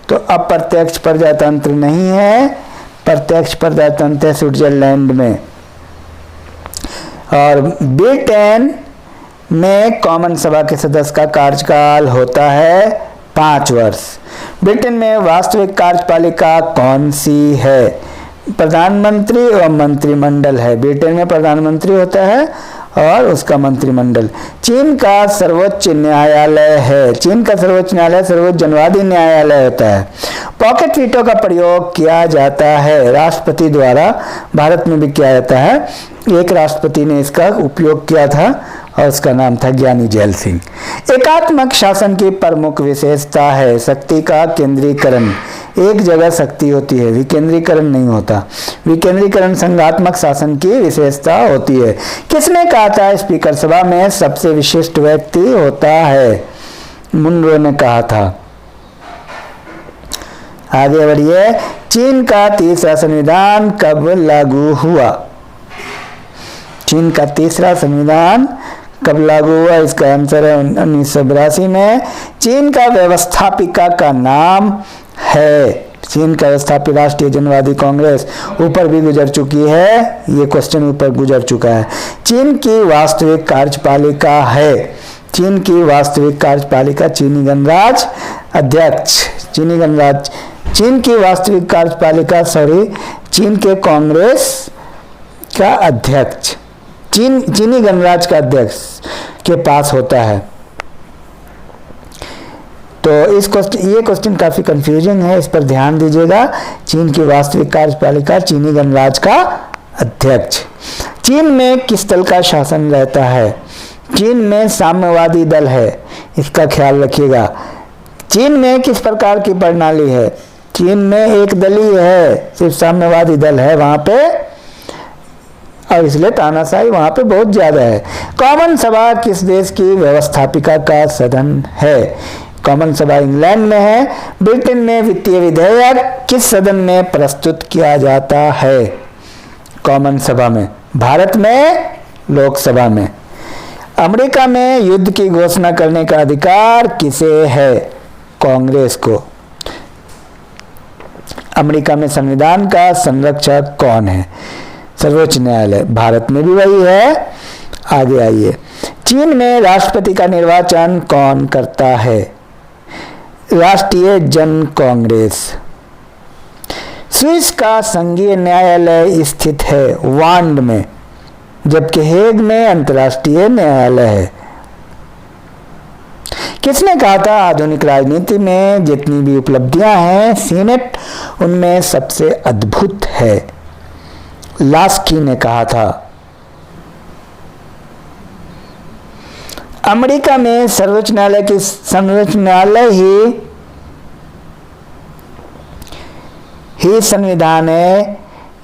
तो अप्रत्यक्ष प्रजातंत्र नहीं है, प्रत्यक्ष प्रजातंत्र है स्विट्जरलैंड में। और ब्रिटेन में कॉमन सभा के सदस्य का कार्यकाल होता है 5 वर्ष। ब्रिटेन में वास्तविक कार्यपालिका कौन सी है? प्रधानमंत्री और मंत्रिमंडल है। ब्रिटेन में प्रधानमंत्री होता है और उसका मंत्रिमंडल। चीन का सर्वोच्च न्यायालय है। चीन का सर्वोच्च न्यायालय सर्वोच्च जनवादी न्यायालय होता है। पॉकेट वीटो का प्रयोग किया जाता है राष्ट्रपति द्वारा। भारत में भी किया जाता है। एक राष्ट्रपति ने इसका उपयोग किया था और उसका नाम था ज्ञानी जैल सिंह। एकात्मक शासन की प्रमुख विशेषता है शक्ति का केंद्रीकरण। एक जगह शक्ति होती है, विकेंद्रीकरण नहीं होता। विकेंद्रीकरण संघात्मक शासन की विशेषता होती है। किसने कहा था स्पीकर सभा में सबसे विशिष्ट व्यक्ति होता है? मुनरो ने कहा था। आगे बढ़िए। चीन का तीसरा संविधान कब लागू हुआ? चीन का तीसरा संविधान कब लागू हुआ? इसका आंसर है 1982 में। चीन का व्यवस्थापिका का नाम है। चीन का व्यवस्थापित राष्ट्रीय जनवादी कांग्रेस ऊपर भी गुजर चुकी है। ये क्वेश्चन ऊपर गुजर चुका है। चीन की वास्तविक कार्यपालिका है। चीन की वास्तविक कार्यपालिका चीनी गणराज्य अध्यक्ष। चीन की वास्तविक कार्यपालिका चीन के कांग्रेस का अध्यक्ष चीनी गणराज्य का अध्यक्ष के पास होता है। तो ये क्वेश्चन काफी कंफ्यूजिंग है, इस पर ध्यान दीजिएगा। चीन की वास्तविक कार्यपालिका चीनी गणराज्य का अध्यक्ष। चीन में किस दल का शासन रहता है? चीन में साम्यवादी दल है, इसका ख्याल रखिएगा। चीन में किस प्रकार की प्रणाली है? चीन में एक दलीय है, सिर्फ साम्यवादी दल है वहां पे, और इसलिए तानाशाही वहां पे बहुत ज्यादा है। कॉमन सभा किस देश की व्यवस्थापिका का सदन है? कॉमन सभा इंग्लैंड में है। ब्रिटेन में वित्तीय विधेयक किस सदन में प्रस्तुत किया जाता है? कॉमन सभा में। भारत में लोकसभा में। अमेरिका में युद्ध की घोषणा करने का अधिकार किसे है? कांग्रेस को। अमेरिका में संविधान का संरक्षक कौन है? सर्वोच्च न्यायालय। भारत में भी वही है। आगे आइए। चीन में राष्ट्रपति का निर्वाचन कौन करता है? राष्ट्रीय जन कांग्रेस। स्विस का संघीय न्यायालय स्थित है वांड में, जबकि हेग में अंतर्राष्ट्रीय न्यायालय है। किसने कहा था आधुनिक राजनीति में जितनी भी उपलब्धियां हैं सीनेट उनमें सबसे अद्भुत है? लास्की ने कहा था। अमेरिका में सर्वोच्च न्यायालय ही संविधान है,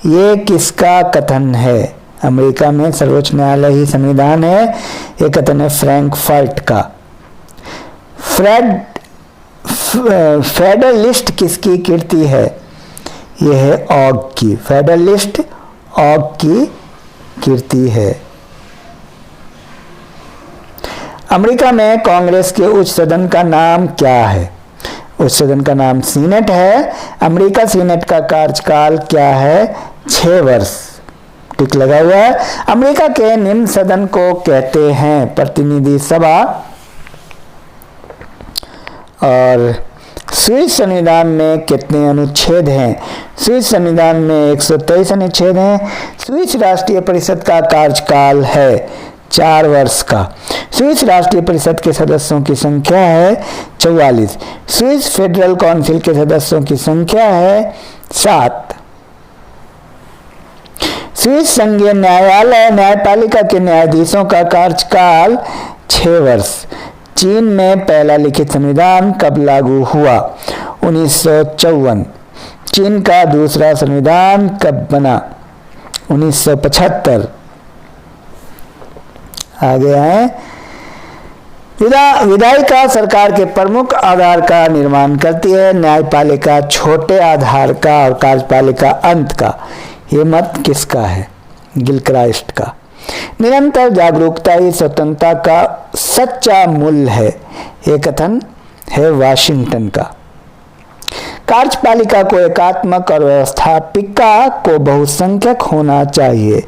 ये किसका कथन है? अमेरिका में सर्वोच्च न्यायालय ही संविधान है, ये कथन है फ्रैंकफर्ट का। फेडरलिस्ट किसकी कीर्ति है? यह है ऑग की। फेडरलिस्ट ऑग की कीर्ति है। अमेरिका में कांग्रेस के उच्च सदन का नाम क्या है? उच्च सदन का नाम सीनेट है। अमेरिका सीनेट का कार्यकाल क्या है? 6 वर्ष। टिक लगा हुआ है। अमेरिका के निम्न सदन को कहते हैं प्रतिनिधि सभा। और स्विस संविधान में कितने अनुच्छेद हैं? स्विस संविधान में 123 अनुच्छेद हैं। स्विस राष्ट्रीय परिषद का कार्यकाल है 4 वर्ष का। स्विस राष्ट्रीय परिषद के सदस्यों की संख्या है 44। स्विस फेडरल काउंसिल के सदस्यों की संख्या है 7। स्विस संघीय न्यायालय न्यायपालिका के न्यायाधीशों का कार्यकाल 6 वर्ष। चीन में पहला लिखित संविधान कब लागू हुआ? 1954। चीन का दूसरा संविधान कब बना? 1975। आगे आए। विधायिका सरकार के प्रमुख आधार का निर्माण करती है। न्यायपालिका छोटे आधार का और कार्यपालिका अंत का। ये मत किसका है? गिलक्राइस्ट का। निरंतर जागरूकता ही स्वतंत्रता का सच्चा मूल्य है, ये कथन है वाशिंगटन का। कार्यपालिका को एकात्मक और व्यवस्थापिका को बहुसंख्यक होना चाहिए,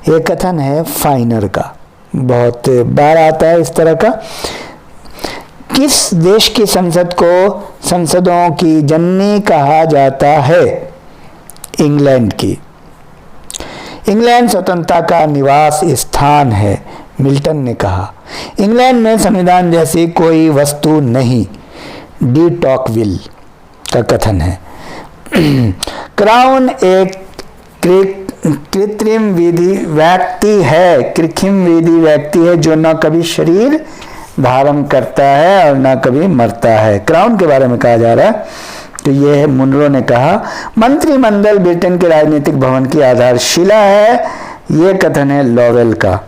ये कथन है फाइनर का। बहुत बार आता है इस तरह का। किस देश की संसद को संसदों की जननी कहा जाता है? इंग्लैंड की। इंग्लैंड स्वतंत्रता का निवास स्थान है, मिल्टन ने कहा। इंग्लैंड में संविधान जैसी कोई वस्तु नहीं, डी टॉकविल का कथन है। क्राउन एक कृत्रिम विधि व्यक्ति है जो न कभी शरीर धारण करता है और न कभी मरता है। क्राउन के बारे में कहा जा रहा है, तो ये है मुनरो ने कहा। मंत्रिमंडल ब्रिटेन के राजनीतिक भवन की आधारशिला है, ये कथन है लॉवेल का।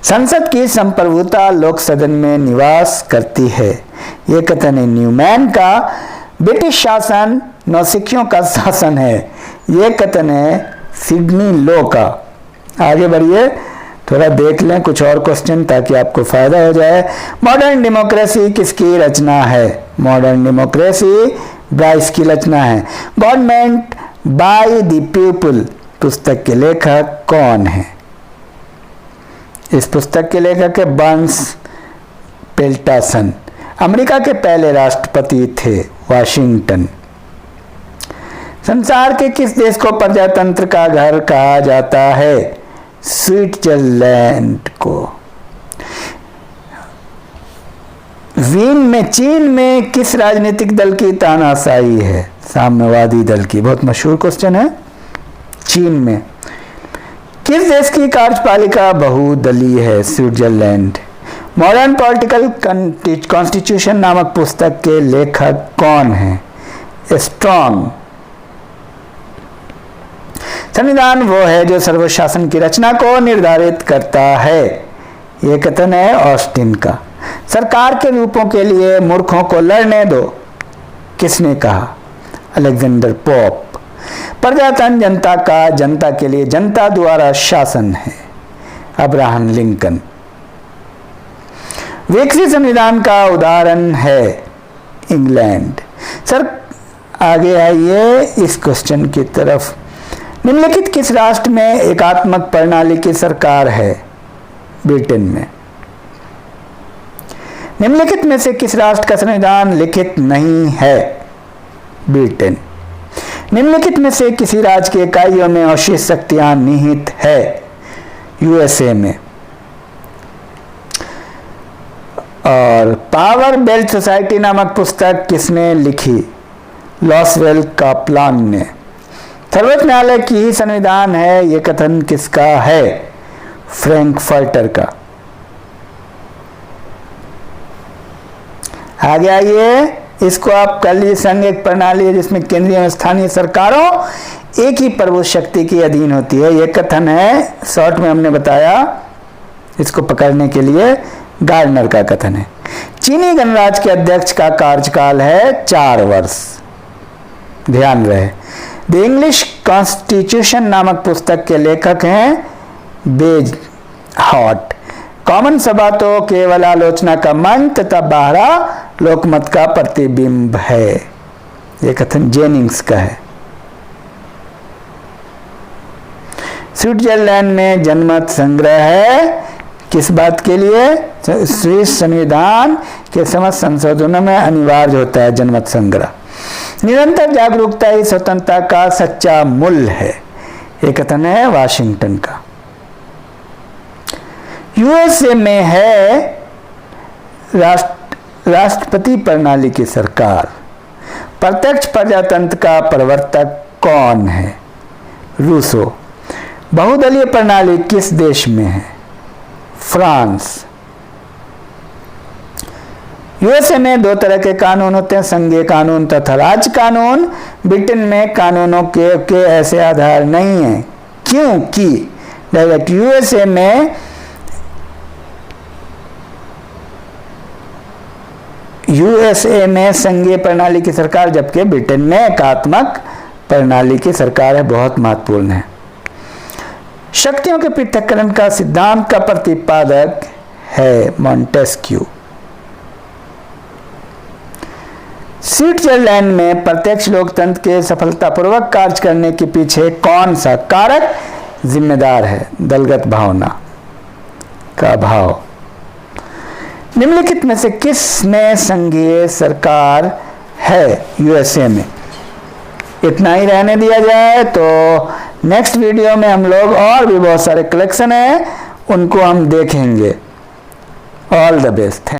संसद की संप्रभुता लोक सदन में निवास करती है, ये कथन है न्यूमैन का। ब्रिटिश शासन नौसिखियों का शासन है, ये कथन है सिडनी लो का। आगे बढ़िए, थोड़ा देख लें कुछ और क्वेश्चन ताकि आपको फायदा हो जाए। मॉडर्न डेमोक्रेसी किसकी रचना है? मॉडर्न डेमोक्रेसी ब्राइस की रचना है। गवर्नमेंट बाय द पीपल पुस्तक के लेखक कौन है? इस पुस्तक के लेखक है बर्न्स पेल्टासन। अमेरिका के पहले राष्ट्रपति थे वाशिंगटन। संसार के किस देश को प्रजातंत्र का घर कहा जाता है? स्विट्जरलैंड को। चीन में किस राजनीतिक दल की तानाशाही है? साम्यवादी दल की। बहुत मशहूर क्वेश्चन है। चीन में। किस देश की कार्यपालिका बहुदलीय है? स्विट्जरलैंड। मॉडर्न पॉलिटिकल कॉन्स्टिट्यूशन नामक पुस्तक के लेखक कौन हैं? स्ट्रॉन्ग। संविधान वो है जो सर्वशासन की रचना को निर्धारित करता है। ये कथन है ऑस्टिन का। सरकार के रूपों के लिए मूर्खों को लड़ने दो, किसने कहा? Alexander pope. प्रजातंत्र जनता का, जनता के लिए, जनता द्वारा शासन है। Abraham Lincoln. विकसित संविधान का उदाहरण है इंग्लैंड। सर आगे आइए इस क्वेश्चन की तरफ। निम्नलिखित किस राष्ट्र में एकात्मक प्रणाली की सरकार है? ब्रिटेन में। निम्नलिखित में से किस राष्ट्र का संविधान लिखित नहीं है? ब्रिटेन। निम्नलिखित में से किसी राज्य की इकाइयों में अवशेष शक्तियां निहित है? यूएसए में। और पावर बेल्ट सोसाइटी नामक पुस्तक किसने लिखी? लॉसवेल काप्लान ने। सर्वोच्च न्यायालय की ही संविधान है, यह कथन किसका है? फ्रैंकफर्टर का। आगे आइए, इसको आप कर लीजिए। संघ एक प्रणाली है जिसमें केंद्रीय और स्थानीय सरकारों एक ही प्रभु शक्ति के अधीन होती है। यह कथन है, शॉर्ट में हमने बताया, इसको पकड़ने के लिए गार्डनर का कथन है। चीनी गणराज्य के अध्यक्ष का कार्यकाल है 4 वर्ष। ध्यान रहे। द इंग्लिश कॉन्स्टिट्यूशन नामक पुस्तक के लेखक हैं बेज हॉट। कॉमन सभा तो केवल आलोचना का मंच तथा बाहरा लोकमत का प्रतिबिंब है। यह कथन जेनिंग्स का है। स्विट्जरलैंड में जनमत संग्रह है किस बात के लिए? स्विस संविधान के समस्त संशोधनों में अनिवार्य होता है जनमत संग्रह। निरंतर जागरूकता ही स्वतंत्रता का सच्चा मूल्य है। यह कथन है वाशिंगटन का। यूएसए में है राष्ट्रपति प्रणाली की सरकार। प्रत्यक्ष प्रजातंत्र का प्रवर्तक कौन है? रूसो। बहुदलीय प्रणाली किस देश में है? फ्रांस। यूएसए में 2 तरह के कानून होते हैं, संघीय कानून तथा राज्य कानून। ब्रिटेन में कानूनों के ऐसे आधार नहीं है, क्योंकि डायरेक्ट यूएसए में संघीय प्रणाली की सरकार, जबकि ब्रिटेन में एकात्मक प्रणाली की सरकार है। बहुत महत्वपूर्ण है। शक्तियों के पृथक्करण का सिद्धांत का प्रतिपादक है मॉन्टेस्क्यू। स्विट्जरलैंड में प्रत्यक्ष लोकतंत्र के सफलतापूर्वक कार्य करने के पीछे कौन सा कारक जिम्मेदार है? दलगत भावना का अभाव। निम्नलिखित में से किस में संघीय सरकार है? यूएसए में। इतना ही रहने दिया जाए तो नेक्स्ट वीडियो में हम लोग और भी बहुत सारे कलेक्शन है, उनको हम देखेंगे। All the best.